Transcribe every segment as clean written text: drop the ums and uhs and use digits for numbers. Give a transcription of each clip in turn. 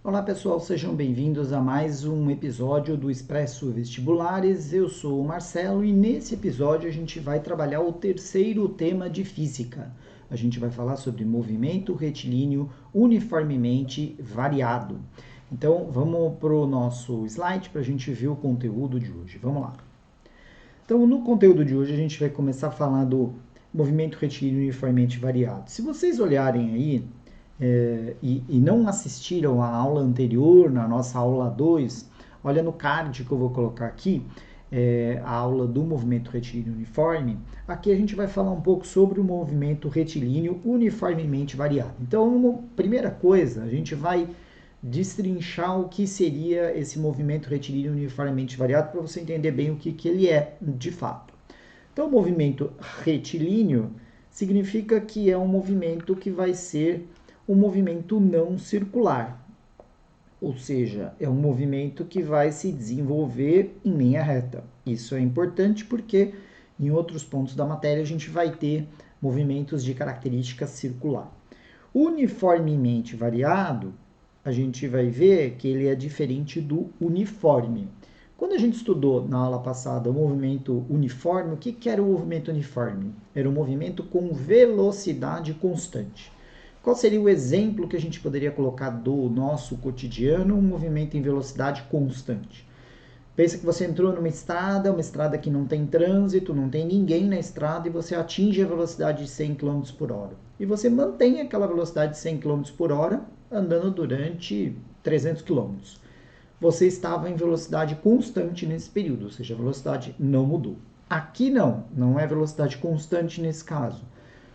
Olá pessoal, sejam bem-vindos a mais um episódio do Expresso Vestibulares. Eu sou o Marcelo e nesse episódio a gente vai trabalhar o terceiro tema de física. A gente vai falar sobre movimento retilíneo uniformemente variado. Então vamos para o nosso slide para a gente ver o conteúdo de hoje. Vamos lá. Então no conteúdo de hoje a gente vai começar a falar do movimento retilíneo uniformemente variado. Se vocês olharem aí, e não assistiram à aula anterior, na nossa aula 2, olha no card que eu vou colocar aqui, a aula do movimento retilíneo uniforme. Aqui a gente vai falar um pouco sobre o movimento retilíneo uniformemente variado. Então, primeira coisa, a gente vai destrinchar o que seria esse movimento retilíneo uniformemente variado para você entender bem o que ele é de fato. Então, o movimento retilíneo significa que é um movimento que vai ser um movimento não circular, ou seja, é um movimento que vai se desenvolver em linha reta. Isso é importante porque em outros pontos da matéria a gente vai ter movimentos de característica circular. Uniformemente variado, a gente vai ver que ele é diferente do uniforme. Quando a gente estudou na aula passada o movimento uniforme, o que era o movimento uniforme? Era um movimento com velocidade constante. Qual seria o exemplo que a gente poderia colocar do nosso cotidiano, um movimento em velocidade constante? Pensa que você entrou numa estrada que não tem trânsito, não tem ninguém na estrada e você atinge a velocidade de 100 km por hora. E você mantém aquela velocidade de 100 km por hora andando durante 300 km. Você estava em velocidade constante nesse período, ou seja, a velocidade não mudou. Aqui não é velocidade constante nesse caso.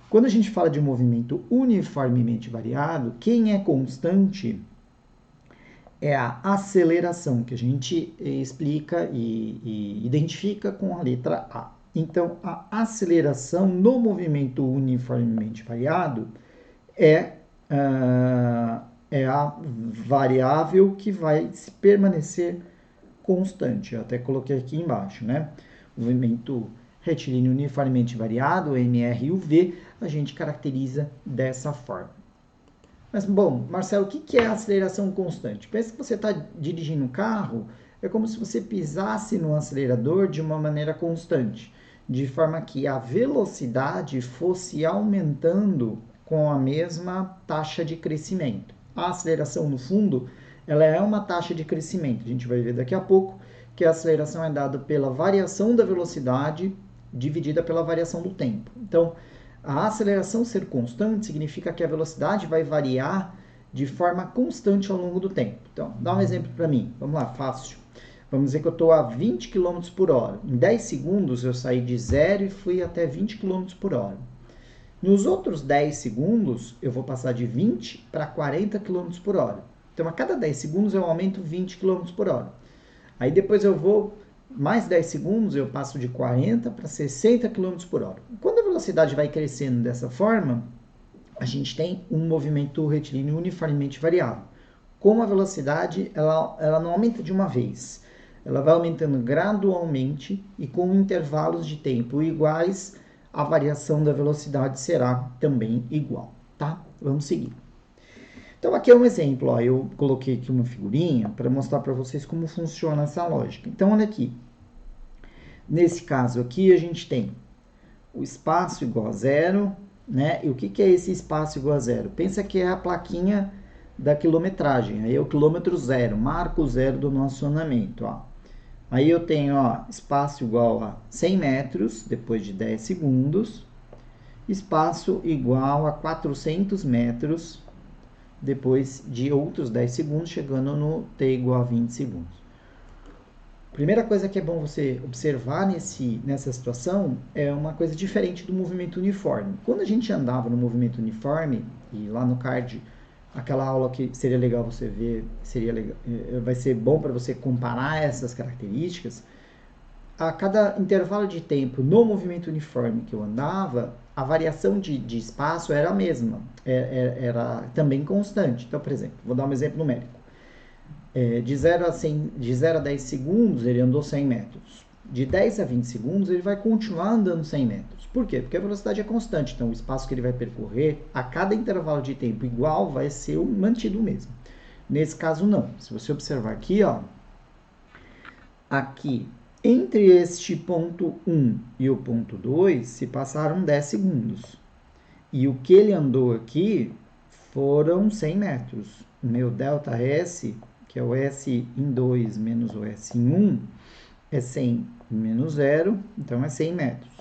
Quando a gente fala de movimento uniformemente variado, quem é constante é a aceleração, que a gente explica e identifica com a letra A. Então, a aceleração no movimento uniformemente variado é a variável que vai permanecer constante. Eu até coloquei aqui embaixo, né? Movimento retilíneo uniformemente variado, MR e UV, a gente caracteriza dessa forma. Mas, bom, Marcelo, o que é aceleração constante? Pensa que você está dirigindo um carro, é como se você pisasse no acelerador de uma maneira constante, de forma que a velocidade fosse aumentando com a mesma taxa de crescimento. A aceleração, no fundo, ela é uma taxa de crescimento. A gente vai ver daqui a pouco que a aceleração é dada pela variação da velocidade dividida pela variação do tempo. Então, a aceleração ser constante significa que a velocidade vai variar de forma constante ao longo do tempo. Então, dá um exemplo para mim. Vamos lá, fácil. Vamos dizer que eu estou a 20 km por hora. Em 10 segundos eu saí de 0 e fui até 20 km por hora. Nos outros 10 segundos eu vou passar de 20 para 40 km por hora. Então, a cada 10 segundos eu aumento 20 km por hora. Aí depois eu vou mais 10 segundos, eu passo de 40 para 60 km por hora. Quando a velocidade vai crescendo dessa forma, a gente tem um movimento retilíneo uniformemente variado. Como a velocidade ela não aumenta de uma vez, ela vai aumentando gradualmente e com intervalos de tempo iguais, a variação da velocidade será também igual, tá? Vamos seguir. Então, aqui é um exemplo, ó, eu coloquei aqui uma figurinha para mostrar para vocês como funciona essa lógica. Então, olha aqui. Nesse caso aqui, a gente tem o espaço igual a zero, né? E o que é esse espaço igual a zero? Pensa que é a plaquinha da quilometragem, aí é o quilômetro zero, marco zero do nosso andamento, ó. Aí eu tenho, ó, espaço igual a 100 metros, depois de 10 segundos, espaço igual a 400 metros, depois de outros 10 segundos, chegando no t igual a 20 segundos. Primeira coisa que é bom você observar nessa situação é uma coisa diferente do movimento uniforme. Quando a gente andava no movimento uniforme, e lá no card, aquela aula que seria legal você ver, vai ser bom para você comparar essas características, a cada intervalo de tempo no movimento uniforme que eu andava, a variação de espaço era a mesma, era também constante. Então, por exemplo, vou dar um exemplo numérico. De 0 a 10 segundos, ele andou 100 metros. De 10 a 20 segundos, ele vai continuar andando 100 metros. Por quê? Porque a velocidade é constante. Então, o espaço que ele vai percorrer, a cada intervalo de tempo igual, vai ser mantido o mesmo. Nesse caso, não. Se você observar aqui, ó, aqui, entre este ponto 1 e o ponto 2, se passaram 10 segundos. E o que ele andou aqui foram 100 metros. O meu ΔS, que é o S em 2 menos o S em 1, é 100 menos 0, então é 100 metros.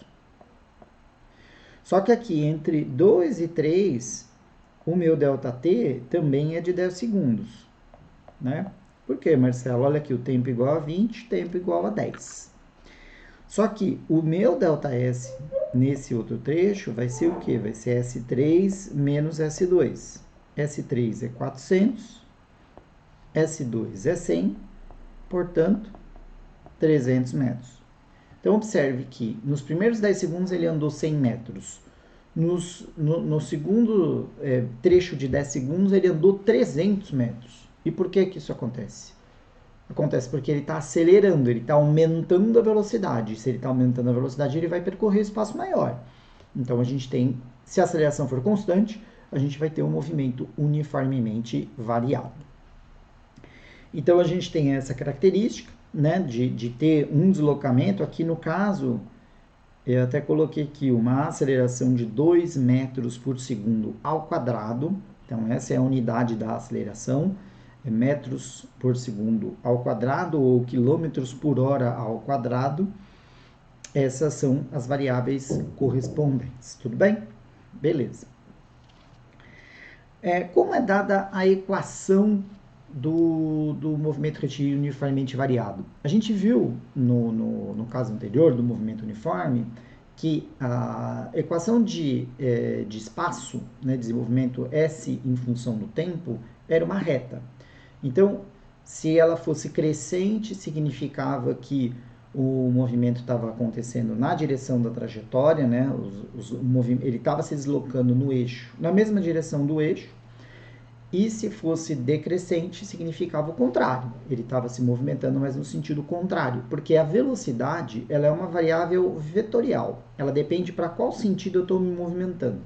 Só que aqui, entre 2 e 3, o meu ΔT também é de 10 segundos, né? Por quê, Marcelo? Olha aqui, o tempo igual a 20, tempo igual a 10. Só que o meu ΔS nesse outro trecho vai ser o quê? Vai ser S3 menos S2. S3 é 400, S2 é 100, portanto, 300 metros. Então, observe que nos primeiros 10 segundos ele andou 100 metros. No segundo trecho de 10 segundos ele andou 300 metros. E por que isso acontece? Acontece porque ele está acelerando, ele está aumentando a velocidade. Se ele está aumentando a velocidade, ele vai percorrer espaço maior. Então, a gente tem, se a aceleração for constante, a gente vai ter um movimento uniformemente variado. Então, a gente tem essa característica, né, de ter um deslocamento. Aqui no caso, eu até coloquei aqui uma aceleração de 2 metros por segundo ao quadrado. Então, essa é a unidade da aceleração, é metros por segundo ao quadrado ou quilômetros por hora ao quadrado. Essas são as variáveis correspondentes, tudo bem? Beleza. Como é dada a equação do movimento retilíneo uniformemente variado? A gente viu no caso anterior do movimento uniforme que a equação de espaço, né, desenvolvimento S em função do tempo, era uma reta. Então, se ela fosse crescente, significava que o movimento estava acontecendo na direção da trajetória, né? Ele estava se deslocando no eixo, na mesma direção do eixo. E se fosse decrescente, significava o contrário. Ele estava se movimentando, mas no sentido contrário, porque a velocidade ela é uma variável vetorial. Ela depende para qual sentido eu estou me movimentando.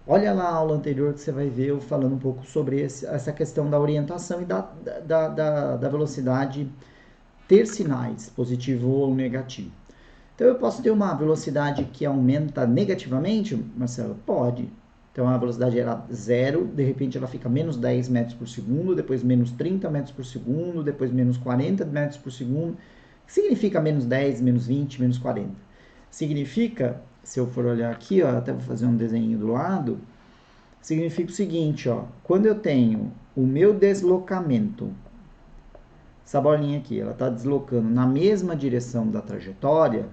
Olha lá a aula anterior que você vai ver eu falando um pouco sobre essa questão da orientação e da velocidade ter sinais, positivo ou negativo. Então, eu posso ter uma velocidade que aumenta negativamente, Marcelo? Pode. Então, a velocidade era 0, de repente ela fica menos 10 metros por segundo, depois menos 30 metros por segundo, depois menos 40 metros por segundo. O que significa menos 10, menos 20, menos 40? Significa, se eu for olhar aqui, ó, até vou fazer um desenho do lado, significa o seguinte, ó, quando eu tenho o meu deslocamento, essa bolinha aqui, ela está deslocando na mesma direção da trajetória.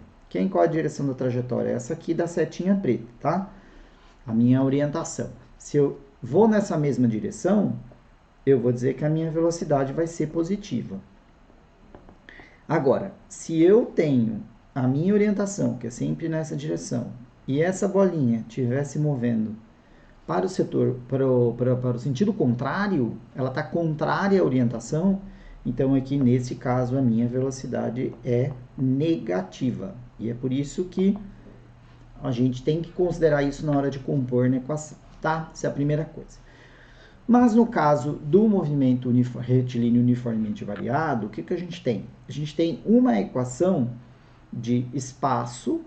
Qual é a direção da trajetória? Essa aqui da setinha preta, tá? A minha orientação. Se eu vou nessa mesma direção, eu vou dizer que a minha velocidade vai ser positiva. Agora, se eu tenho a minha orientação, que é sempre nessa direção, e essa bolinha estiver se movendo para o setor, para o sentido contrário, ela está contrária à orientação, então aqui nesse caso a minha velocidade é negativa. E é por isso que a gente tem que considerar isso na hora de compor na equação, tá? Essa é a primeira coisa. Mas no caso do movimento retilíneo uniformemente variado, o que a gente tem? A gente tem uma equação de espaço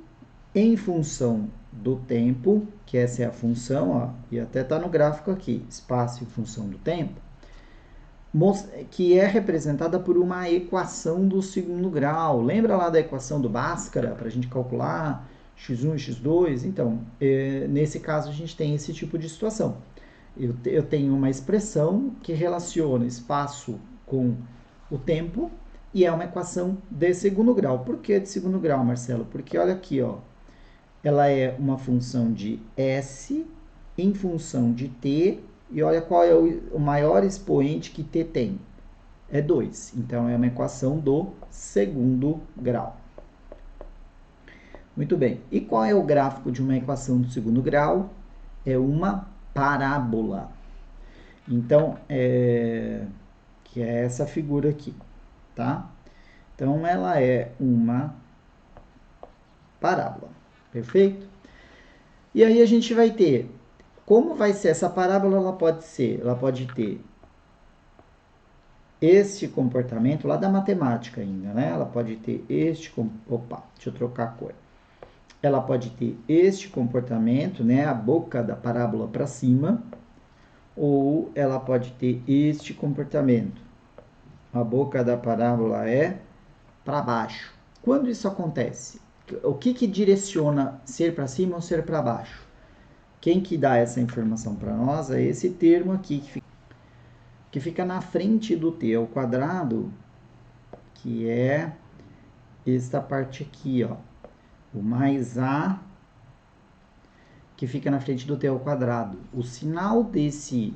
em função do tempo, que essa é a função, ó, e até está no gráfico aqui, espaço em função do tempo, que é representada por uma equação do segundo grau. Lembra lá da equação do Bhaskara, para a gente calcular x1 e x2? Então, nesse caso, a gente tem esse tipo de situação. Eu tenho uma expressão que relaciona espaço com o tempo e é uma equação de segundo grau. Por que de segundo grau, Marcelo? Porque olha aqui, ó, ela é uma função de S em função de t, e olha qual é o maior expoente que t tem. É 2. Então, é uma equação do segundo grau. Muito bem. E qual é o gráfico de uma equação do segundo grau? É uma parábola. Então, que é essa figura aqui, tá? Então, ela é uma parábola. Perfeito? E aí a gente vai ter, como vai ser essa parábola? Ela pode ter este comportamento lá da matemática ainda, né? Ela pode ter este... Opa, deixa eu trocar a cor. Ela pode ter este comportamento, né? A boca da parábola para cima, ou ela pode ter este comportamento. A boca da parábola é para baixo. Quando isso acontece? O que direciona ser para cima ou ser para baixo? Quem que dá essa informação para nós é esse termo aqui, que fica na frente do t ao quadrado, que é esta parte aqui, ó. O mais a, que fica na frente do t ao quadrado. O sinal desse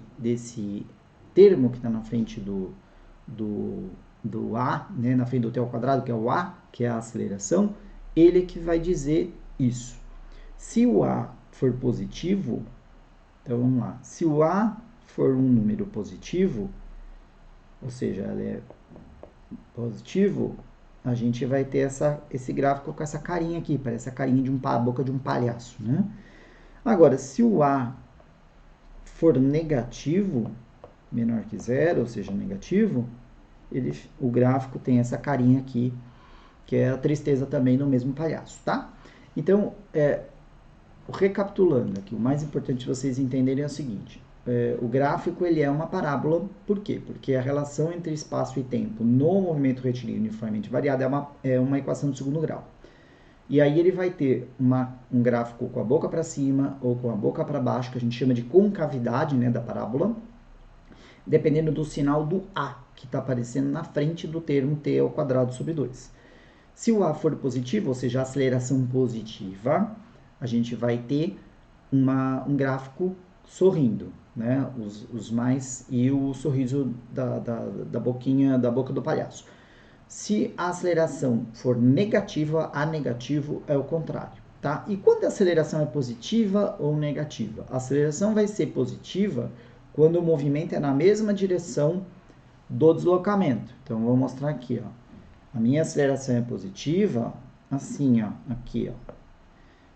termo que está na frente do a, né, na frente do t ao quadrado, que é o a, que é a aceleração, ele que vai dizer isso. Se o a for positivo, então vamos lá, se o a for um número positivo, ou seja, ele é positivo, a gente vai ter esse gráfico com essa carinha aqui, parece a carinha de a boca de um palhaço, né? Agora, se o a for negativo, menor que zero, ou seja, negativo, o gráfico tem essa carinha aqui, que é a tristeza também no mesmo palhaço, tá? Então, recapitulando aqui, o mais importante vocês entenderem é o seguinte: o gráfico ele é uma parábola, por quê? Porque a relação entre espaço e tempo no movimento retilíneo uniformemente variado é uma equação de segundo grau. E aí ele vai ter um gráfico com a boca para cima ou com a boca para baixo, que a gente chama de concavidade, né, da parábola, dependendo do sinal do A, que está aparecendo na frente do termo t ao quadrado sobre 2. Se o A for positivo, ou seja, a aceleração positiva, a gente vai ter um gráfico sorrindo, né? Os mais e o sorriso da boquinha, da boca do palhaço. Se a aceleração for negativa, A negativo é o contrário, tá? E quando a aceleração é positiva ou negativa? A aceleração vai ser positiva quando o movimento é na mesma direção do deslocamento. Então, vou mostrar aqui, ó. A minha aceleração é positiva, assim, ó, aqui, ó.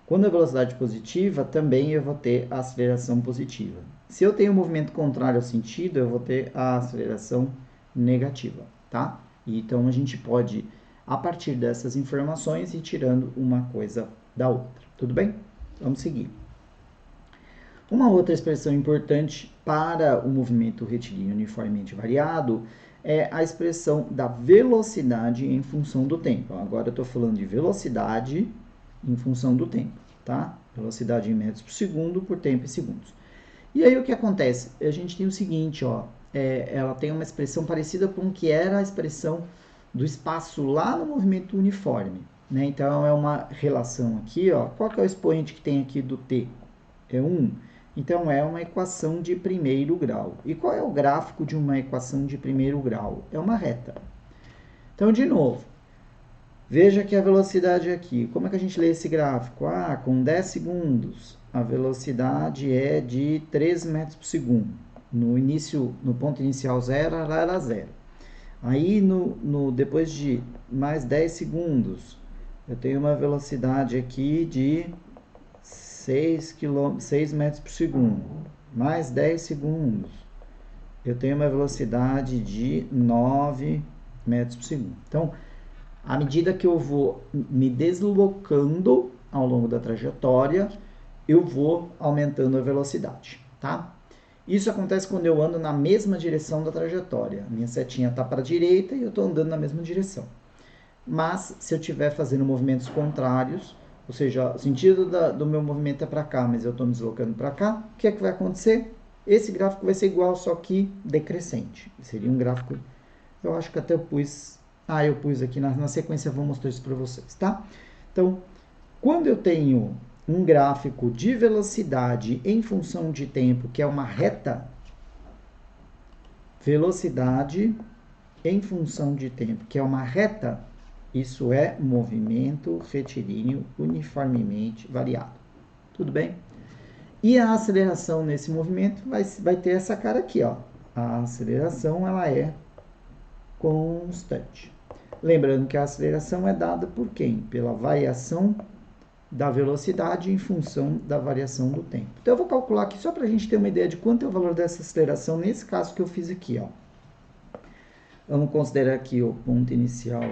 Quando a velocidade é positiva, também eu vou ter a aceleração positiva. Se eu tenho um movimento contrário ao sentido, eu vou ter a aceleração negativa, tá? Então, a gente pode, a partir dessas informações, ir tirando uma coisa da outra. Tudo bem? Vamos seguir. Uma outra expressão importante para o movimento retilíneo uniformemente variado é a expressão da velocidade em função do tempo. Agora eu estou falando de velocidade em função do tempo, tá? Velocidade em metros por segundo por tempo em segundos. E aí o que acontece? A gente tem o seguinte, ó, ela tem uma expressão parecida com o que era a expressão do espaço lá no movimento uniforme, né? Então é uma relação aqui, ó. Qual que é o expoente que tem aqui do t? É 1. Então é uma equação de primeiro grau. E qual é o gráfico de uma equação de primeiro grau? É uma reta. Então, de novo, veja que a velocidade aqui, como é que a gente lê esse gráfico? Ah, com 10 segundos, a velocidade é de 3 metros por segundo. No ponto inicial 0, ela era 0. Aí, depois de mais 10 segundos, eu tenho uma velocidade aqui de 6 metros por segundo. Mais 10 segundos, eu tenho uma velocidade de 9 metros por segundo. Então, à medida que eu vou me deslocando ao longo da trajetória, eu vou aumentando a velocidade, tá? Isso acontece quando eu ando na mesma direção da trajetória. A minha setinha está para a direita e eu estou andando na mesma direção. Mas, se eu estiver fazendo movimentos contrários, ou seja, o sentido do meu movimento é para cá, mas eu estou me deslocando para cá, o que é que vai acontecer? Esse gráfico vai ser igual, só que decrescente. Seria um gráfico, eu acho que até eu pus aqui na sequência, eu vou mostrar isso para vocês, tá? Então, quando eu tenho um gráfico de velocidade em função de tempo, que é uma reta, velocidade em função de tempo, que é uma reta, isso é movimento retilíneo uniformemente variado. Tudo bem? E a aceleração nesse movimento vai ter essa cara aqui, ó. A aceleração, ela é constante. Lembrando que a aceleração é dada por quem? Pela variação da velocidade em função da variação do tempo. Então, eu vou calcular aqui só para a gente ter uma ideia de quanto é o valor dessa aceleração nesse caso que eu fiz aqui, ó. Vamos considerar aqui o ponto inicial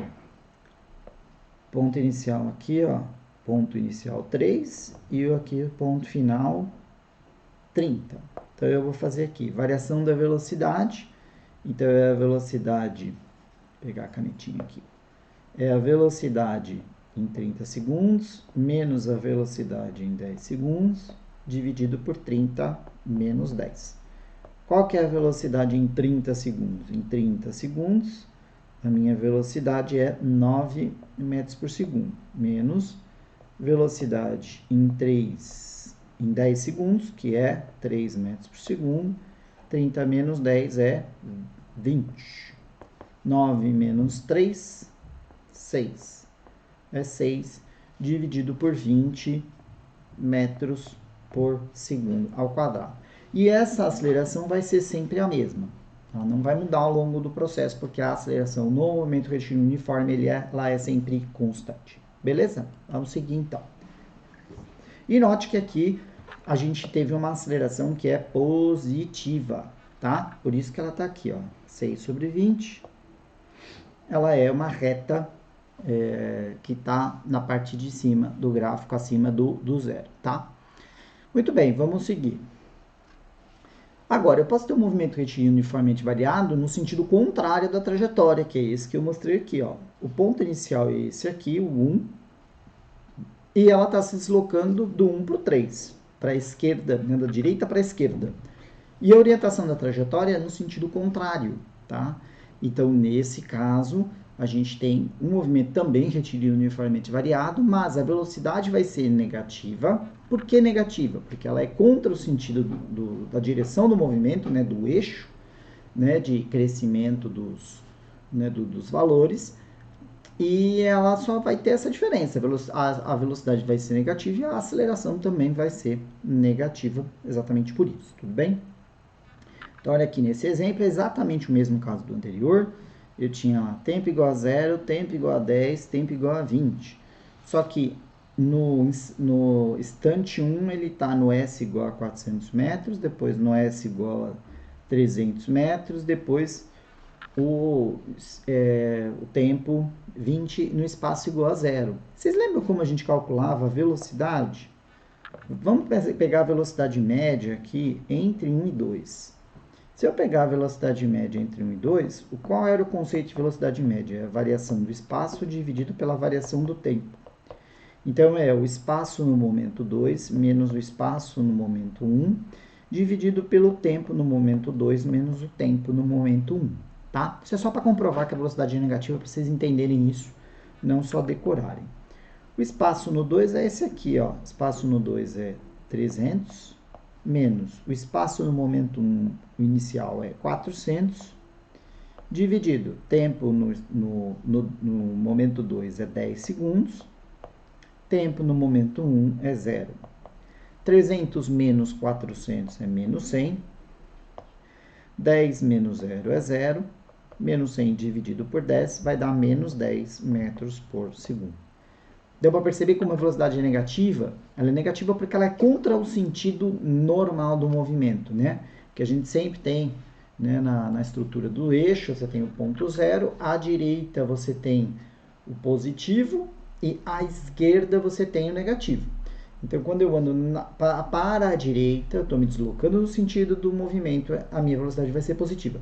aqui, ó, ponto inicial 3 e aqui o ponto final 30. Então eu vou fazer aqui variação da velocidade. Então é a velocidade, vou pegar a canetinha aqui. É a velocidade em 30 segundos menos a velocidade em 10 segundos dividido por 30 menos 10. Qual que é a velocidade em 30 segundos? Em 30 segundos, a minha velocidade é 9 metros por segundo, menos velocidade em 10 segundos, que é 3 metros por segundo. 30 menos 10 é 20. 9 menos 3, 6. É 6 dividido por 20 metros por segundo ao quadrado. E essa aceleração vai ser sempre a mesma. Ela não vai mudar ao longo do processo, porque a aceleração no movimento retilíneo uniforme ela é sempre constante. Beleza? Vamos seguir então. E note que aqui a gente teve uma aceleração que é positiva, tá? Por isso que ela está aqui, ó, 6 sobre 20. Ela é uma reta que está na parte de cima do gráfico, acima do zero, tá? Muito bem, vamos seguir. Agora, eu posso ter um movimento retilíneo uniformemente variado no sentido contrário da trajetória, que é esse que eu mostrei aqui, ó. O ponto inicial é esse aqui, o 1, e ela está se deslocando do 1 para o 3, para a esquerda, né, da direita para a esquerda. E a orientação da trajetória é no sentido contrário, tá? Então, nesse caso, a gente tem um movimento também retilíneo uniformemente variado, mas a velocidade vai ser negativa. Por que negativa? Porque ela é contra o sentido da direção do movimento, né, do eixo, né, de crescimento dos valores, e ela só vai ter essa diferença. A velocidade vai ser negativa e a aceleração também vai ser negativa, exatamente por isso, tudo bem? Então, olha aqui, nesse exemplo, é exatamente o mesmo caso do anterior. Eu tinha lá tempo igual a 0, tempo igual a 10, tempo igual a 20. Só que no instante 1, ele está no S igual a 400 metros, depois no S igual a 300 metros, depois o tempo 20 no espaço igual a 0. Vocês lembram como a gente calculava a velocidade? Vamos pegar a velocidade média aqui entre 1 e 2. Se eu pegar a velocidade média entre 1 e 2, qual era o conceito de velocidade média? É a variação do espaço dividido pela variação do tempo. Então, é o espaço no momento 2 menos o espaço no momento 1, dividido pelo tempo no momento 2 menos o tempo no momento 1. Tá? Isso é só para comprovar que a velocidade é negativa, para vocês entenderem isso, não só decorarem. O espaço no 2 é esse aqui, ó. O espaço no 2 é 300, menos o espaço no momento 1 inicial é 400, dividido tempo no momento 2 é 10 segundos, tempo no momento 1 é 0. 300 menos 400 é menos 100, 10 menos 0 é 0, menos 100 dividido por 10 vai dar menos 10 metros por segundo. Deu para perceber como a velocidade é negativa? Ela é negativa porque ela é contra o sentido normal do movimento, né? Que a gente sempre tem, né, na estrutura do eixo, você tem o ponto zero, à direita você tem o positivo e à esquerda você tem o negativo. Então, quando eu ando para a direita, eu estou me deslocando no sentido do movimento, a minha velocidade vai ser positiva.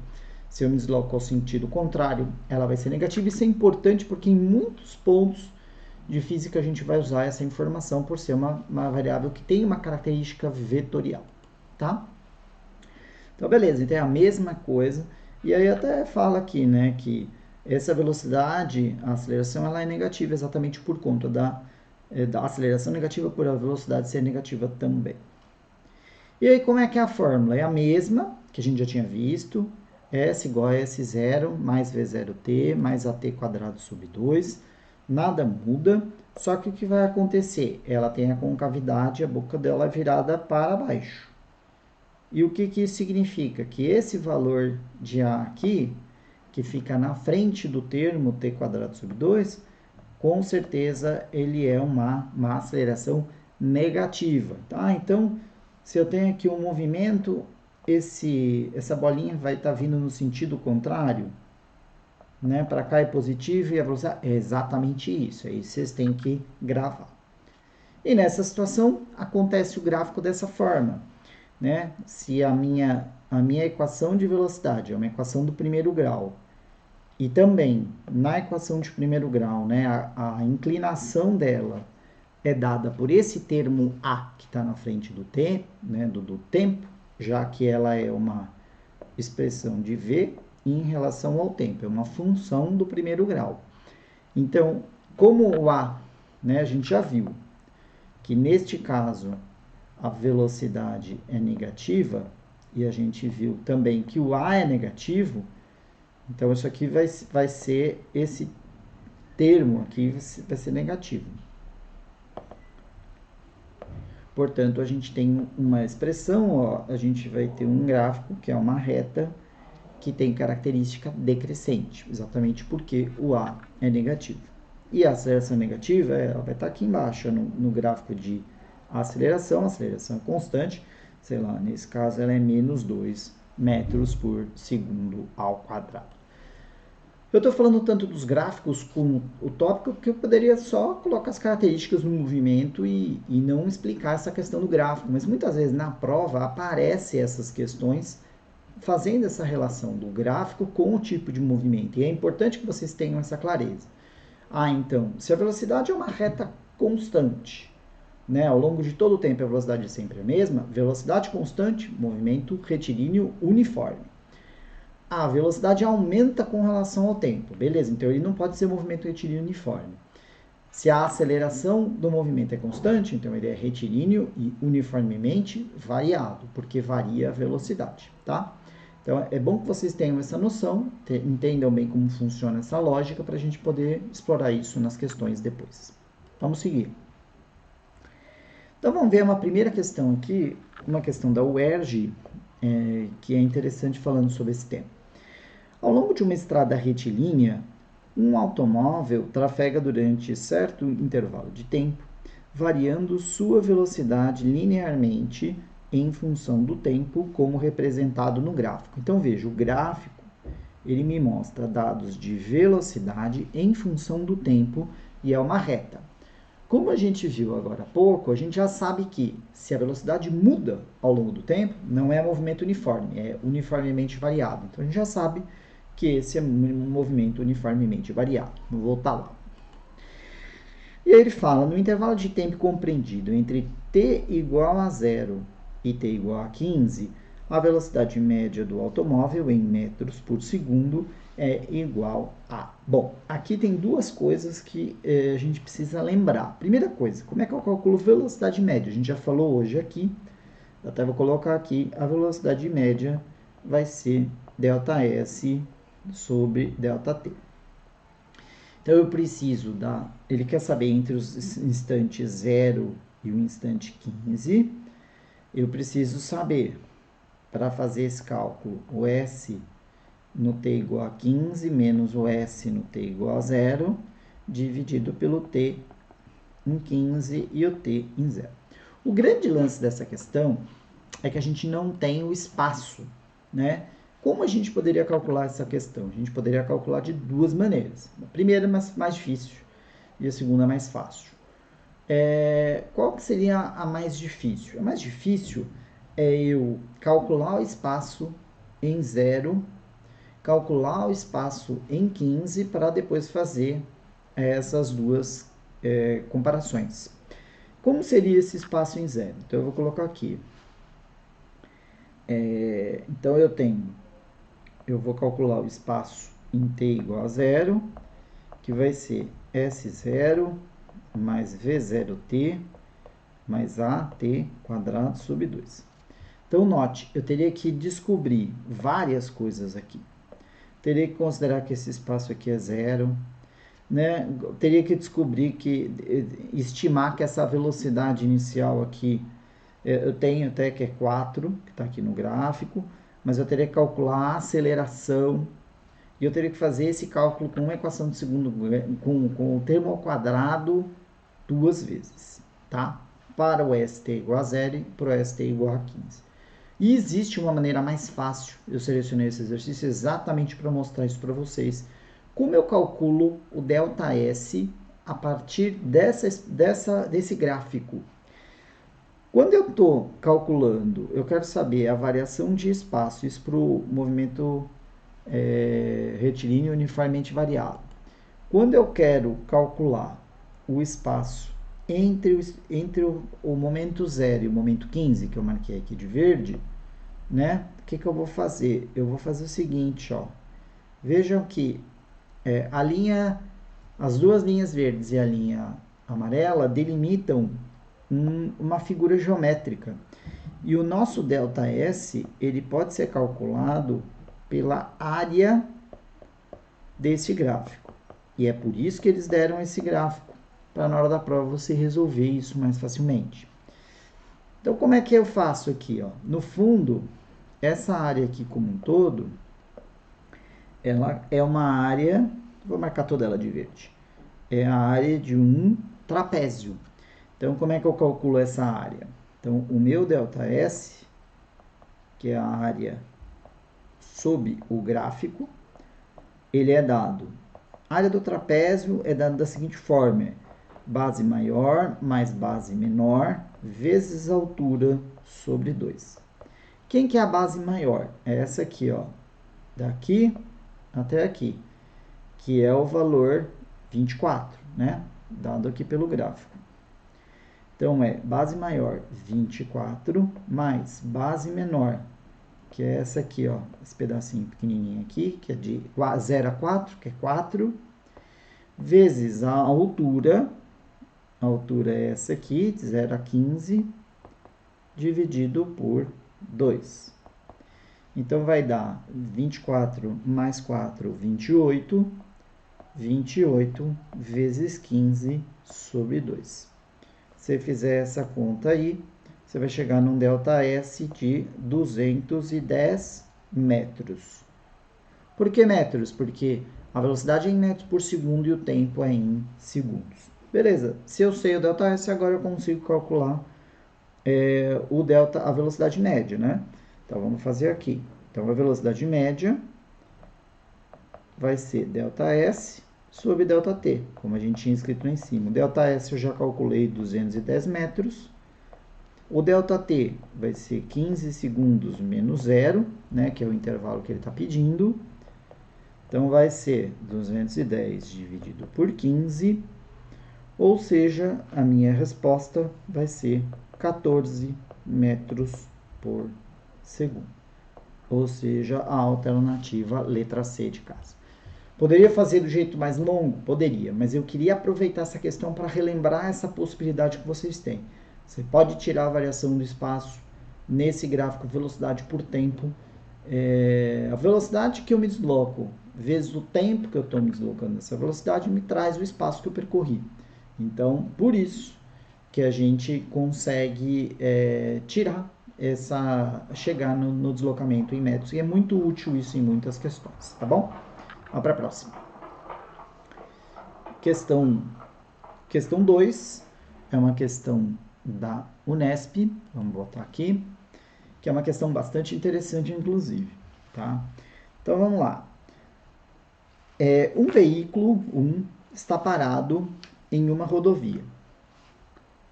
Se eu me desloco ao sentido contrário, ela vai ser negativa. Isso é importante porque em muitos pontos de física a gente vai usar essa informação por ser uma variável que tem uma característica vetorial, tá? Então, beleza, então é a mesma coisa. E aí até fala aqui, né, que essa velocidade, a aceleração, ela é negativa exatamente por conta da aceleração negativa por a velocidade ser negativa também. E aí, como é que é a fórmula? É a mesma que a gente já tinha visto. S igual a S0 mais V0t mais AT quadrado sobre 2. Nada muda, só que o que vai acontecer? Ela tem a concavidade, a boca dela é virada para baixo. E o que isso significa? Que esse valor de A aqui, que fica na frente do termo t quadrado sobre 2, com certeza ele é uma aceleração negativa, tá? Então, se eu tenho aqui um movimento, essa bolinha vai estar vindo no sentido contrário. né? Para cá é positivo e a velocidade é exatamente isso. Aí vocês têm que gravar. E nessa situação acontece o gráfico dessa forma, né? Se a minha equação de velocidade é uma equação do primeiro grau e também na equação de primeiro grau, né, a inclinação dela é dada por esse termo A que está na frente do T, né, do tempo, já que ela é uma expressão de V em relação ao tempo, é uma função do primeiro grau. Então, como o A, né, a gente já viu que neste caso a velocidade é negativa, e a gente viu também que o A é negativo, então isso aqui vai ser, esse termo aqui vai ser negativo. Portanto, a gente tem uma expressão, ó, a gente vai ter um gráfico que é uma reta que tem característica decrescente, exatamente porque o A é negativo. E a aceleração negativa, ela vai estar aqui embaixo, no gráfico de aceleração é constante, sei lá, nesse caso ela é menos 2 metros por segundo ao quadrado. Eu estou falando tanto dos gráficos como o tópico que eu poderia só colocar as características no movimento e não explicar essa questão do gráfico, mas muitas vezes na prova aparecem essas questões fazendo essa relação do gráfico com o tipo de movimento, e é importante que vocês tenham essa clareza. Então, se a velocidade é uma reta constante, né, ao longo de todo o tempo a velocidade é sempre a mesma, velocidade constante, movimento retilíneo uniforme. A velocidade aumenta com relação ao tempo, beleza, então ele não pode ser movimento retilíneo uniforme. Se a aceleração do movimento é constante, então ele é retilíneo e uniformemente variado, porque varia a velocidade, tá? Então é bom que vocês tenham essa noção, entendam bem como funciona essa lógica para a gente poder explorar isso nas questões depois. Vamos seguir. Então vamos ver uma primeira questão aqui, uma questão da UERJ, que é interessante falando sobre esse tema. Ao longo de uma estrada retilínea, um automóvel trafega durante certo intervalo de tempo, variando sua velocidade linearmente em função do tempo, como representado no gráfico. Então veja, o gráfico ele me mostra dados de velocidade em função do tempo e é uma reta. Como a gente viu agora há pouco, a gente já sabe que se a velocidade muda ao longo do tempo, não é movimento uniforme, é uniformemente variado. Então a gente já sabe que esse é um movimento uniformemente variado. Vou voltar lá. E aí ele fala, no intervalo de tempo compreendido entre t igual a 0 e t igual a 15, a velocidade média do automóvel em metros por segundo é igual a... Bom, aqui tem duas coisas que a gente precisa lembrar. Primeira coisa, como é que eu calculo velocidade média? A gente já falou hoje aqui, até vou colocar aqui, a velocidade média vai ser ΔS sobre ΔT. Então eu preciso ele quer saber entre os instantes 0 e o instante 15, eu preciso saber, para fazer esse cálculo, o S no t igual a 15 menos o S no t igual a 0, dividido pelo t em 15 e o t em 0. O grande lance dessa questão é que a gente não tem o espaço, né? Como a gente poderia calcular essa questão? A gente poderia calcular de duas maneiras. A primeira é mais difícil e a segunda é mais fácil. Qual que seria a mais difícil? A mais difícil é eu calcular o espaço em 0, calcular o espaço em 15 para depois fazer essas duas comparações. Como seria esse espaço em 0? Então eu vou colocar aqui. Então eu vou calcular o espaço em t igual a 0, que vai ser S0 mais V0t mais AT quadrado sobre 2. Então, note, eu teria que descobrir várias coisas aqui. Teria que considerar que esse espaço aqui é 0, né? Teria que estimar que essa velocidade inicial aqui, eu tenho até que é 4, que está aqui no gráfico, mas eu teria que calcular a aceleração, e eu teria que fazer esse cálculo com uma equação de segundo, com o termo ao quadrado duas vezes, tá? Para o ST igual a 0 e para o ST igual a 15. E existe uma maneira mais fácil, eu selecionei esse exercício exatamente para mostrar isso para vocês, Como eu calculo o ΔS a partir desse gráfico? Quando eu estou calculando, eu quero saber a variação de espaço, isso para o movimento retilíneo uniformemente variado. Quando eu quero calcular o espaço entre o momento 0 e o momento 15, que eu marquei aqui de verde, né? O que eu vou fazer? Eu vou fazer o seguinte, ó. Vejam que as duas linhas verdes e a linha amarela delimitam uma figura geométrica. E o nosso ΔS, ele pode ser calculado pela área desse gráfico. E é por isso que eles deram esse gráfico, para na hora da prova você resolver isso mais facilmente. Então, como é que eu faço aqui? Ó? No fundo, essa área aqui como um todo, ela é uma área, vou marcar toda ela de verde, é a área de um trapézio. Então, como é que eu calculo essa área? Então, o meu ΔS, que é a área sob o gráfico, ele é dado. A área do trapézio é dada da seguinte forma: base maior mais base menor vezes a altura sobre 2. Quem que é a base maior? É essa aqui, ó, daqui até aqui, que é o valor 24, né? Dado aqui pelo gráfico. Então, é base maior 24 mais base menor, que é essa aqui, ó, esse pedacinho pequenininho aqui, que é de 0 a 4, que é 4, vezes a altura é essa aqui, de 0 a 15, dividido por 2. Então, vai dar 24 mais 4, 28, 28 vezes 15 sobre 2. Se você fizer essa conta aí, você vai chegar num ΔS de 210 metros. Por que metros? Porque a velocidade é em metros por segundo e o tempo é em segundos. Beleza, se eu sei o ΔS, agora eu consigo calcular a velocidade média, né? Então, vamos fazer aqui. Então, a velocidade média vai ser ΔS sobre ΔT, como a gente tinha escrito lá em cima. O ΔS eu já calculei 210 metros. O ΔT vai ser 15 segundos menos 0, né, que é o intervalo que ele está pedindo. Então, vai ser 210 dividido por 15, ou seja, a minha resposta vai ser 14 metros por segundo. Ou seja, a alternativa letra C de casa. Poderia fazer do jeito mais longo? Poderia, mas eu queria aproveitar essa questão para relembrar essa possibilidade que vocês têm. Você pode tirar a variação do espaço nesse gráfico velocidade por tempo. A velocidade que eu me desloco vezes o tempo que eu estou me deslocando nessa velocidade me traz o espaço que eu percorri. Então, por isso que a gente consegue chegar no deslocamento em metros. E é muito útil isso em muitas questões, tá bom? Vamos para a próxima. Questão 2 é uma questão da Unesp, vamos botar aqui, que é uma questão bastante interessante, inclusive, tá? Então, vamos lá. Um veículo está parado em uma rodovia.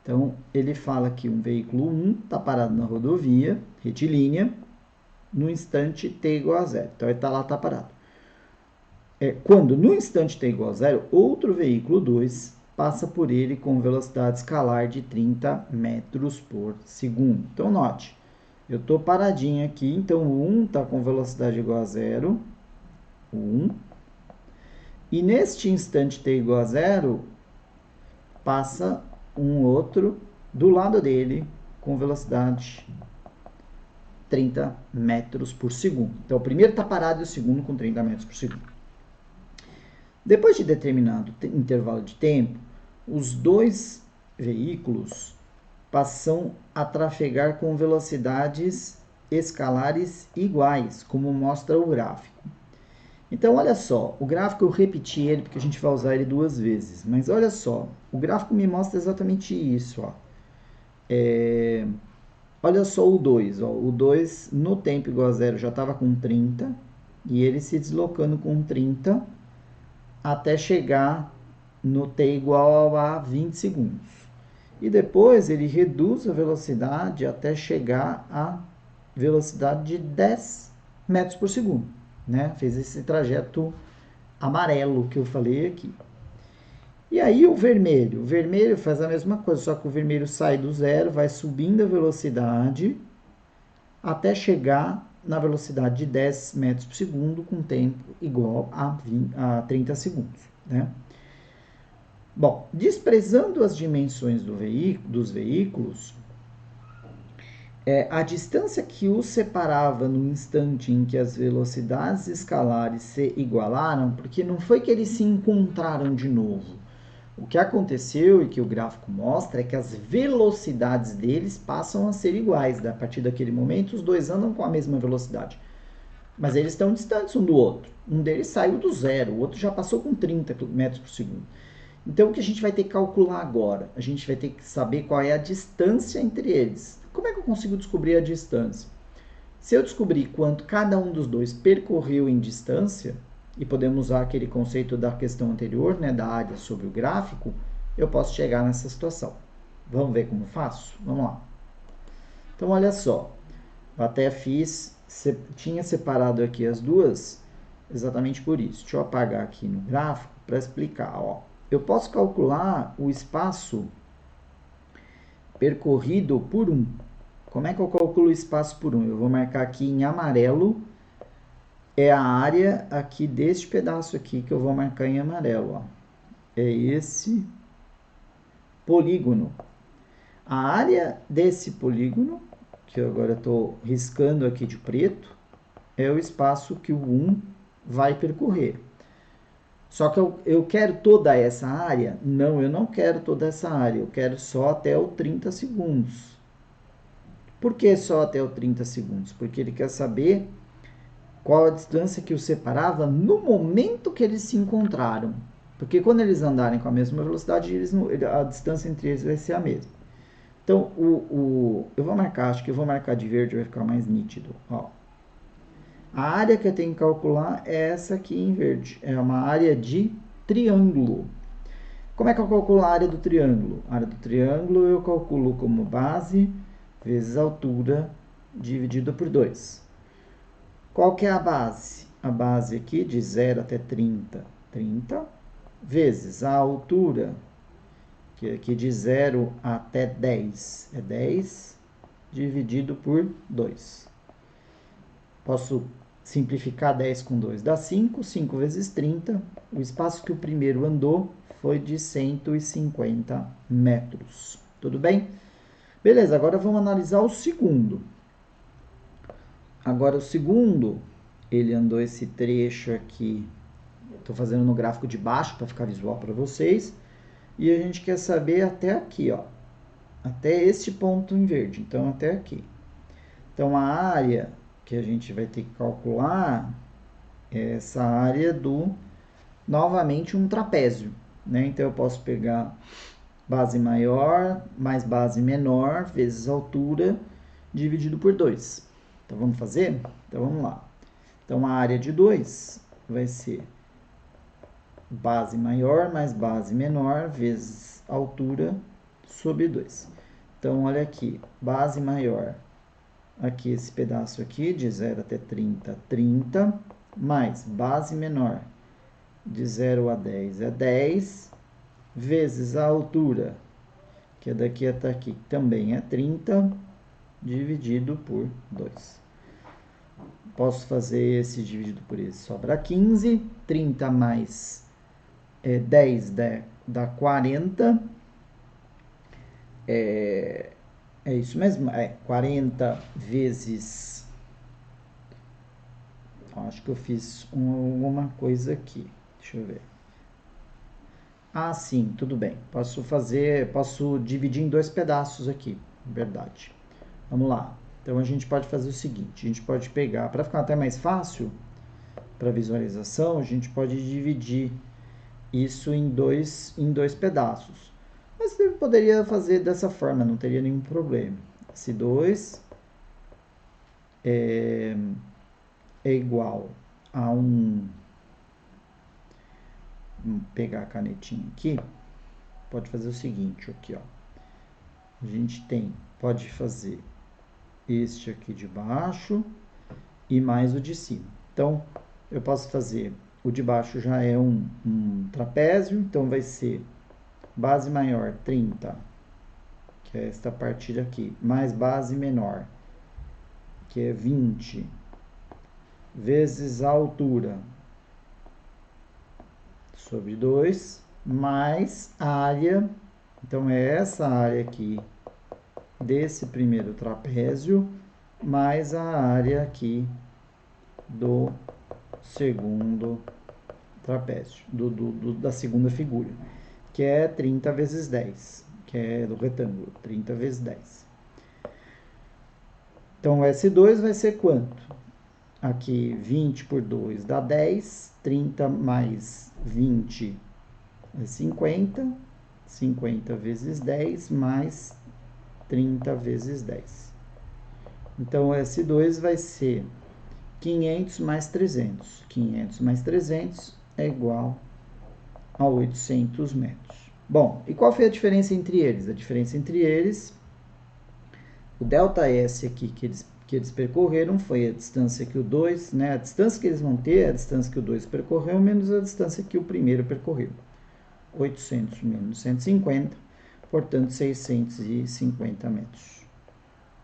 Então, ele fala que um veículo 1 está parado na rodovia, retilínea, no instante t igual a 0. Então, ele está lá, está parado. Quando no instante t igual a 0, outro veículo 2 passa por ele com velocidade escalar de 30 metros por segundo. Então, note, eu estou paradinho aqui, então o 1 está com velocidade igual a 0, 1. E neste instante t igual a 0, passa um outro do lado dele com velocidade 30 metros por segundo. Então, o primeiro está parado e o segundo com 30 metros por segundo. Depois de determinado intervalo de tempo, os dois veículos passam a trafegar com velocidades escalares iguais, como mostra o gráfico. Então, olha só, o gráfico eu repeti ele porque a gente vai usar ele duas vezes, mas olha só, o gráfico me mostra exatamente isso, ó. Olha só o 2, ó. O 2 no tempo igual a 0 já estava com 30, e ele se deslocando com 30 até chegar no t igual a 20 segundos. E depois ele reduz a velocidade até chegar à velocidade de 10 metros por segundo. Né? Fez esse trajeto amarelo que eu falei aqui. E aí o vermelho faz a mesma coisa, só que o vermelho sai do zero, vai subindo a velocidade até chegar na velocidade de 10 metros por segundo com tempo igual a 30 segundos. Né? Bom, desprezando as dimensões dos veículos, a distância que os separava no instante em que as velocidades escalares se igualaram, porque não foi que eles se encontraram de novo. O que aconteceu e que o gráfico mostra é que as velocidades deles passam a ser iguais. A partir daquele momento, os dois andam com a mesma velocidade. Mas eles estão distantes um do outro. Um deles saiu do zero, o outro já passou com 30 metros por segundo. Então, o que a gente vai ter que calcular agora? A gente vai ter que saber qual é a distância entre eles. Como é que eu consigo descobrir a distância? Se eu descobrir quanto cada um dos dois percorreu em distância, e podemos usar aquele conceito da questão anterior, né, da área sobre o gráfico, eu posso chegar nessa situação. Vamos ver como faço? Vamos lá. Então, olha só. Eu até tinha separado aqui as duas exatamente por isso. Deixa eu apagar aqui no gráfico para explicar. Ó. Eu posso calcular o espaço percorrido por 1. Como é que eu calculo o espaço por 1? Eu vou marcar aqui em amarelo, é a área aqui deste pedaço aqui que eu vou marcar em amarelo. Ó. É esse polígono. A área desse polígono, que eu agora estou riscando aqui de preto, é o espaço que o 1 vai percorrer. Só que eu quero toda essa área? Não, eu não quero toda essa área. Eu quero só até o 30 segundos. Por que só até o 30 segundos? Porque ele quer saber qual a distância que os separava no momento que eles se encontraram. Porque quando eles andarem com a mesma velocidade, a distância entre eles vai ser a mesma. Então, eu vou marcar, acho que eu vou marcar de verde, vai ficar mais nítido. Ó. A área que eu tenho que calcular é essa aqui em verde. É uma área de triângulo. Como é que eu calculo a área do triângulo? A área do triângulo eu calculo como base vezes altura dividido por 2. Qual que é a base? A base aqui de 0 até 30, 30, vezes a altura, que aqui de 0 até 10 é 10, dividido por 2. Posso simplificar 10 com 2 dá 5, 5 vezes 30. O espaço que o primeiro andou foi de 150 metros. Tudo bem? Beleza, agora vamos analisar o segundo. Agora o segundo, ele andou esse trecho aqui. Estou fazendo no gráfico de baixo para ficar visual para vocês. E a gente quer saber até aqui, ó. Até este ponto em verde. Então, até aqui. Então, a área que a gente vai ter que calcular é essa área do, novamente, um trapézio. Né? Então, eu posso pegar base maior mais base menor vezes altura dividido por 2. Então, vamos fazer? Então, vamos lá. Então, a área de 2 vai ser base maior mais base menor vezes altura sobre 2. Então, olha aqui, base maior, aqui esse pedaço aqui, de 0 até 30, 30, mais base menor, de 0 a 10 é 10, vezes a altura, que é daqui até aqui, também é 30, dividido por 2. Posso fazer esse dividido por esse, sobra 15, 30 mais 10 dá 40, é isso mesmo, 40 vezes, acho que eu fiz alguma coisa aqui, deixa eu ver. Ah, sim, tudo bem, posso dividir em 2 pedaços aqui, verdade. Vamos lá, então a gente pode fazer o seguinte, a gente pode pegar, para ficar até mais fácil para visualização, a gente pode dividir isso em dois pedaços. Mas você poderia fazer dessa forma, não teria nenhum problema. Esse 2 é igual a pegar a canetinha aqui, pode fazer o seguinte, aqui, ó. A gente pode fazer este aqui de baixo e mais o de cima. Então, eu posso fazer, o de baixo já é um trapézio, então vai ser base maior 30, que é esta parte aqui, mais base menor, que é 20, vezes a altura, sobre 2, mais a área, então é essa área aqui desse primeiro trapézio, mais a área aqui do segundo trapézio, da segunda figura, que é 30 vezes 10, que é do retângulo, 30 vezes 10. Então, o S2 vai ser quanto? Aqui, 20 por 2 dá 10, 30 mais 20 é 50, 50 vezes 10 mais 30 vezes 10. Então, o S2 vai ser 500 mais 300. 500 mais 300 é igual a 800 metros. Bom, e qual foi a diferença entre eles? A diferença entre eles, o ΔS aqui que eles percorreram foi a distância que o 2, né? A distância que eles vão ter é a distância que o 2 percorreu menos a distância que o primeiro percorreu. 800 menos 150, portanto 650 metros.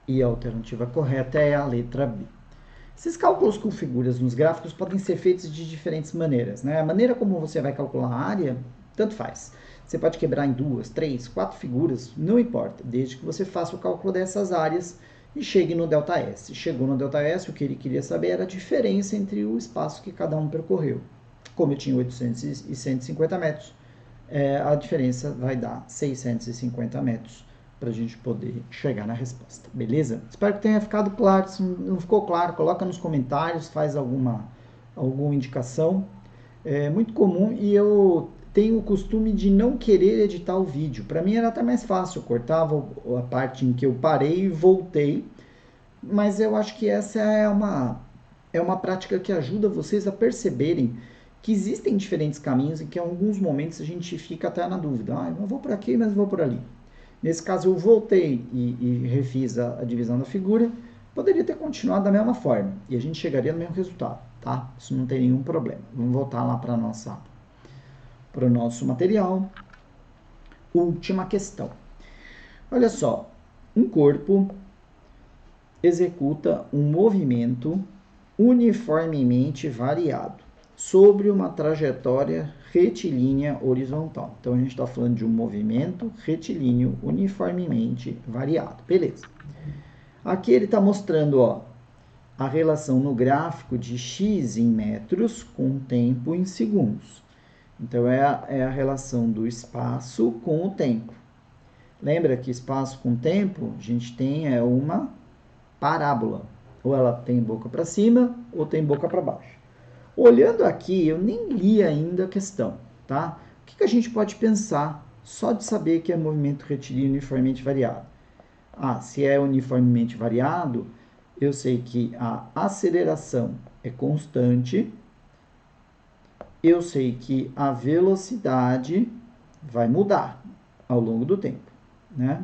E a alternativa correta é a letra B. Esses cálculos com figuras nos gráficos podem ser feitos de diferentes maneiras, né? A maneira como você vai calcular a área, tanto faz. Você pode quebrar em 2, 3, 4 figuras, não importa, desde que você faça o cálculo dessas áreas e chegue no ΔS. Chegou no ΔS, o que ele queria saber era a diferença entre o espaço que cada um percorreu. Como eu tinha 800 e 150 metros, a diferença vai dar 650 metros para a gente poder chegar na resposta, beleza? Espero que tenha ficado claro. Se não ficou claro, coloca nos comentários, faz alguma indicação. É muito comum e eu tenho o costume de não querer editar o vídeo. Para mim era até mais fácil, eu cortava a parte em que eu parei e voltei, mas eu acho que essa é uma prática que ajuda vocês a perceberem que existem diferentes caminhos e que em alguns momentos a gente fica até na dúvida. Eu vou por aqui, mas vou por ali. Nesse caso, eu voltei e refiz a divisão da figura. Poderia ter continuado da mesma forma e a gente chegaria no mesmo resultado, tá? Isso não tem nenhum problema. Vamos voltar lá para o nosso material. Última questão. Olha só, um corpo executa um movimento uniformemente variado sobre uma trajetória retilínea horizontal. Então, a gente está falando de um movimento retilíneo uniformemente variado. Beleza. Aqui ele está mostrando, ó, a relação no gráfico de x em metros com tempo em segundos. Então, é a relação do espaço com o tempo. Lembra que espaço com tempo, a gente tem uma parábola. Ou ela tem boca para cima, ou tem boca para baixo. Olhando aqui, eu nem li ainda a questão, tá? O que a gente pode pensar só de saber que é movimento retilíneo uniformemente variado? Se é uniformemente variado, eu sei que a aceleração é constante, eu sei que a velocidade vai mudar ao longo do tempo, né?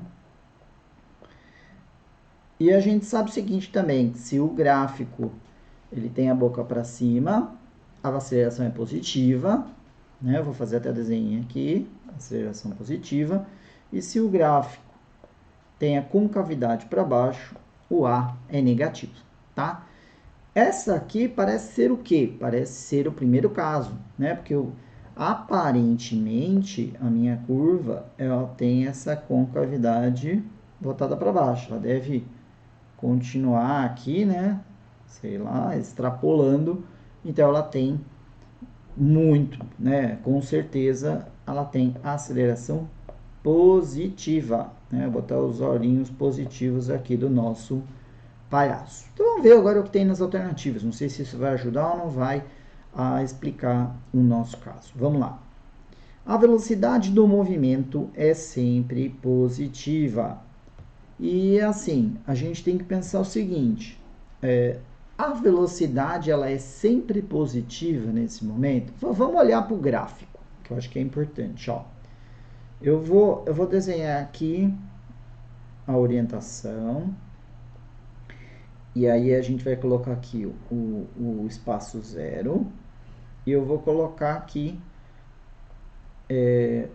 E a gente sabe o seguinte também, se o gráfico ele tem a boca para cima, a aceleração é positiva, né? Eu vou fazer até desenho aqui, aceleração positiva. E se o gráfico tem a concavidade para baixo, o A é negativo, tá? Essa aqui parece ser o quê? Parece ser o primeiro caso, né? Porque aparentemente a minha curva ela tem essa concavidade voltada para baixo. Ela deve continuar aqui, né? Sei lá, extrapolando. Então, ela tem muito, né? Com certeza, ela tem aceleração positiva, né? Vou botar os olhinhos positivos aqui do nosso palhaço. Então, vamos ver agora o que tem nas alternativas. Não sei se isso vai ajudar ou não vai a explicar o nosso caso. Vamos lá. A velocidade do movimento é sempre positiva. E assim, a gente tem que pensar o seguinte, a velocidade ela é sempre positiva nesse momento? Vamos olhar para o gráfico, que eu acho que é importante, ó. Eu vou desenhar aqui a orientação. E aí a gente vai colocar aqui o espaço 0. E eu vou colocar aqui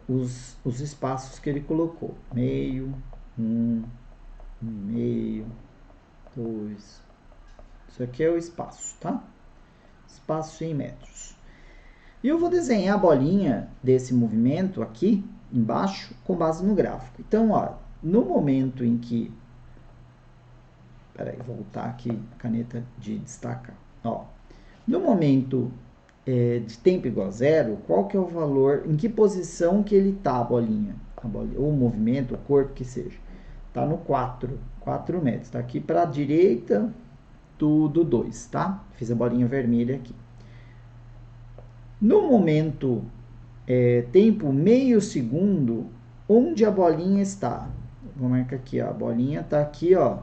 os espaços que ele colocou. Meio, 1, meio, 2. Isso aqui é o espaço, tá? Espaço em metros. E eu vou desenhar a bolinha desse movimento aqui embaixo com base no gráfico. Então, ó, no momento em que... Peraí, voltar aqui a caneta de destacar. Ó, no momento de tempo igual a 0, qual que é o valor, em que posição que ele está a bolinha? Ou o movimento, o corpo, que seja. Está no 4 metros. Está aqui para a direita do 2, tá? Fiz a bolinha vermelha aqui. No momento, tempo meio segundo, onde a bolinha está? Vou marcar aqui, ó. A bolinha está aqui, ó,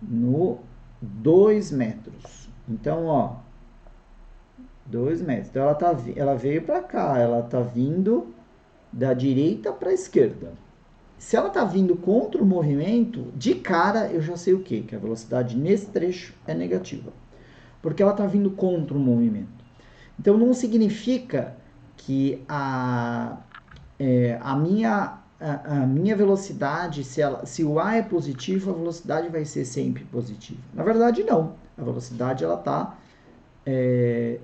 no 2 metros. Então, ó, 2 metros. Então, ela veio para cá, ela está vindo da direita para a esquerda. Se ela está vindo contra o movimento, de cara eu já sei o quê? Que a velocidade nesse trecho é negativa. Porque ela está vindo contra o movimento. Então, não significa que a minha velocidade, se o A é positivo, a velocidade vai ser sempre positiva. Na verdade, não. A velocidade ela é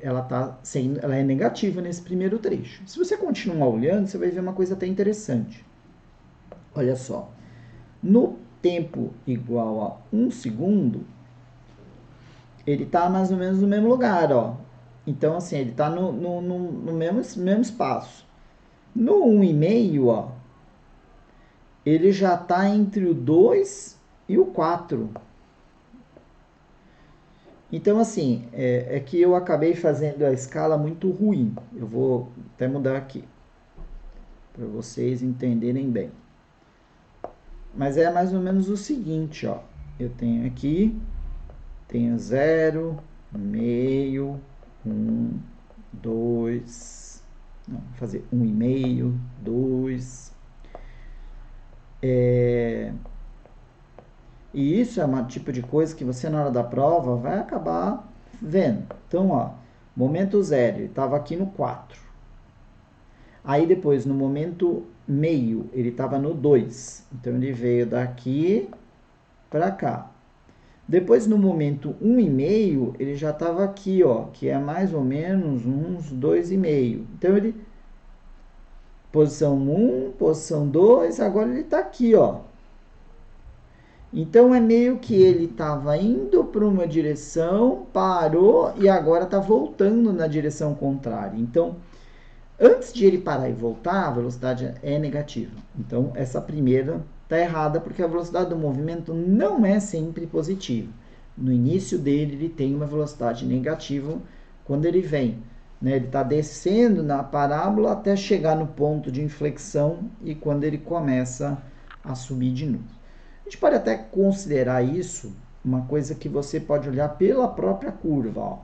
negativa nesse primeiro trecho. Se você continuar olhando, você vai ver uma coisa até interessante. Olha só. No tempo igual a 1 segundo, ele está mais ou menos no mesmo lugar, ó. Então, assim, ele está no mesmo espaço. No 1,5, ó, ele já está entre o 2 e o 4. Então, assim, é que eu acabei fazendo a escala muito ruim. Eu vou até mudar aqui, para vocês entenderem bem. Mas é mais ou menos o seguinte, ó. Eu tenho aqui, tenho 0, meio, 1, 2... Não, vou fazer 1,5, 2... E isso é um tipo de coisa que você, na hora da prova, vai acabar vendo. Então, ó, momento 0, ele estava aqui no 4. Aí, depois, no momento meio, ele estava no 2. Então, ele veio daqui para cá. Depois, no momento 1,5, ele já estava aqui, ó, que é mais ou menos uns 2,5. Então, ele... Posição 1, posição 2, agora ele está aqui, ó. Então, é meio que ele estava indo para uma direção, parou e agora está voltando na direção contrária. Então, antes de ele parar e voltar, a velocidade é negativa. Então, essa primeira está errada porque a velocidade do movimento não é sempre positiva. No início dele, ele tem uma velocidade negativa quando ele vem. Ele está descendo na parábola até chegar no ponto de inflexão e quando ele começa a subir de novo. A gente pode até considerar isso uma coisa que você pode olhar pela própria curva. Ó.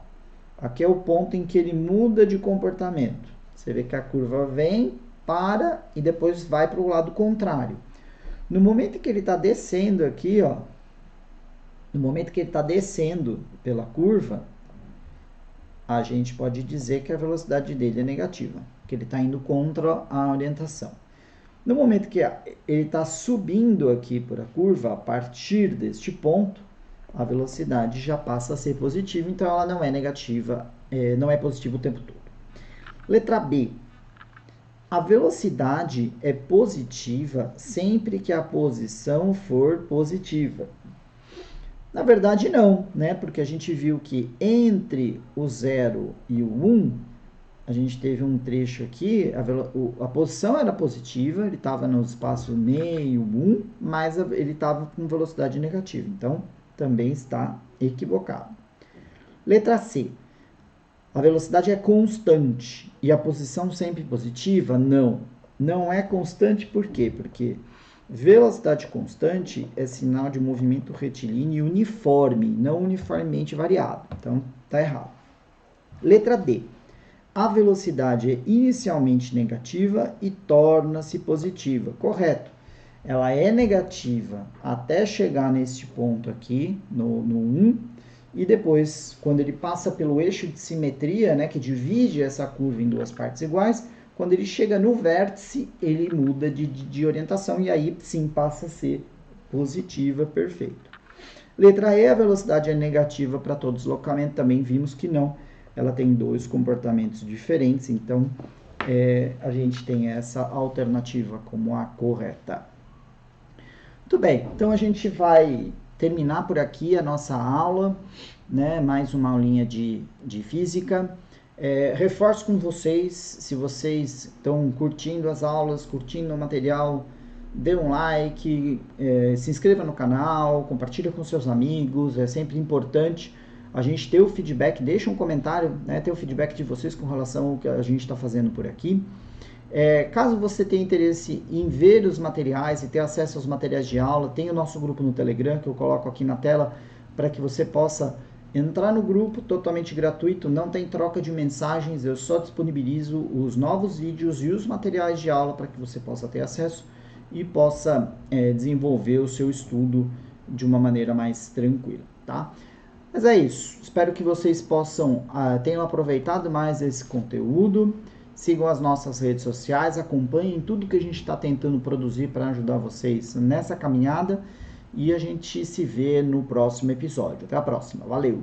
Aqui é o ponto em que ele muda de comportamento. Você vê que a curva vem, para e depois vai para o lado contrário. No momento que ele está descendo aqui, ó, no momento que ele está descendo pela curva, a gente pode dizer que a velocidade dele é negativa, que ele está indo contra a orientação. No momento que ele está subindo aqui por a curva, a partir deste ponto, a velocidade já passa a ser positiva, então ela não é negativa, não é positiva o tempo todo. Letra B. A velocidade é positiva sempre que a posição for positiva. Na verdade, não, né? Porque a gente viu que entre o 0 e o 1, a gente teve um trecho aqui, a posição era positiva, ele estava no espaço meio, 1, mas ele estava com velocidade negativa. Então, também está equivocado. Letra C. A velocidade é constante e a posição sempre positiva? Não. Não é constante por quê? Porque velocidade constante é sinal de movimento retilíneo uniforme, não uniformemente variado. Então, está errado. Letra D. a velocidade é inicialmente negativa e torna-se positiva. Correto. Ela é negativa até chegar neste ponto aqui, no 1, e depois, quando ele passa pelo eixo de simetria, né, que divide essa curva em duas partes iguais, quando ele chega no vértice, ele muda de orientação e aí sim passa a ser positiva, perfeito. Letra E, a velocidade é negativa para todo deslocamento, também vimos que não, ela tem dois comportamentos diferentes, então a gente tem essa alternativa como a correta. Muito bem, então a gente vai terminar por aqui a nossa aula, né? Mais uma aulinha de física. Reforço com vocês, se vocês estão curtindo as aulas, curtindo o material, dê um like, se inscreva no canal, compartilhe com seus amigos, é sempre importante a gente ter o feedback, deixa um comentário, né, ter o feedback de vocês com relação ao que a gente está fazendo por aqui. Caso você tenha interesse em ver os materiais e ter acesso aos materiais de aula, tem o nosso grupo no Telegram, que eu coloco aqui na tela, para que você possa entrar no grupo, totalmente gratuito, não tem troca de mensagens, eu só disponibilizo os novos vídeos e os materiais de aula para que você possa ter acesso e possa desenvolver o seu estudo de uma maneira mais tranquila, tá? Mas é isso, espero que vocês tenham aproveitado mais esse conteúdo. Sigam as nossas redes sociais, acompanhem tudo que a gente está tentando produzir para ajudar vocês nessa caminhada e a gente se vê no próximo episódio. Até a próxima, valeu!